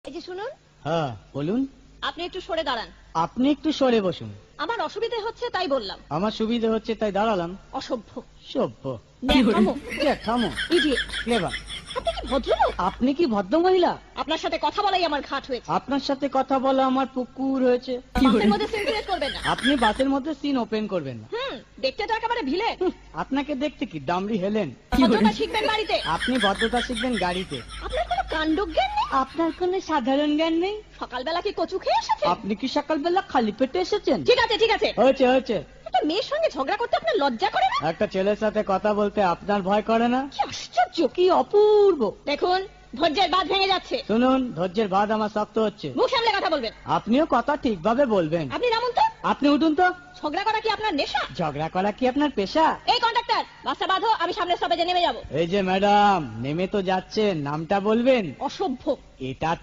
এই যে শুনুন, হ্যাঁ বলুন। আপনি একটু সরে দাঁড়ান। আপনি একটু সরে বসুন। আমার অসুবিধে হচ্ছে তাই বললাম। আমার সুবিধে হচ্ছে তাই দাঁড়ালাম। অসভ্য, সভ্য, ন্যাকামো, জ্যাঠামো, ইডিয়েট। ক্লেভার। আপনি কি ভদ্রলোক? আপনি কি ভদ্র মহিলা? আপনার সাথে কথা বলাই আমার ঘাট হয়েছে। আপনার সাথে কথা বলা আমার পুকুর হয়েছে। বাসের মধ্যে সিন ক্রিয়েট করবেন না। আপনি বাসের মধ্যে সিন ওপেন করবেন না। দেখতে তো একেবারে ভিলে। আপনাকে দেখতে কি দামড়ি হেলেন? ভদ্রতা শিখবেন বাড়িতে। আপনি ভদ্রতা শিখবেন গাড়িতে। আপনার কোনো কাণ্ডজ্ঞান নেই। আপনার কোনো সাধারণ জ্ঞান নেই। সকালবেলা কি কচু খেয়ে এসেছেন? আপনি কি সকালবেলা খালি পেটে এসেছেন? ঠিক আছে ঠিক আছে, হয়েছে হয়েছে। একটা মেয়ের সঙ্গে ঝগড়া করতে আপনার লজ্জা করে না? একটা ছেলের সাথে কথা বলতে আপনার ভয় করে না? কি আশ্চর্য, কি অপূর্ব। দেখুন ধৈর্যের বাঁধ ভেঙে যাচ্ছে। শুনুন, ধৈর্যের বাঁধ আমার শক্ত হচ্ছে। মুখ সামলে কথা বলবেন। আপনিও কথা ঠিকভাবে বলবেন। আপনি নামুন তো। আপনি উঠুন তো। ঝগড়া করা কি আপনার নেশা? ঝগড়া করা কি আপনার পেশা? এই কন্ডাক্টর, বাসটা বাঁধো, আমি সামনের স্টপেজে নেমে যাব। এই যে ম্যাডাম, নেমে তো যাচ্ছেন, নামটা বলবেন। অসভ্য। এটা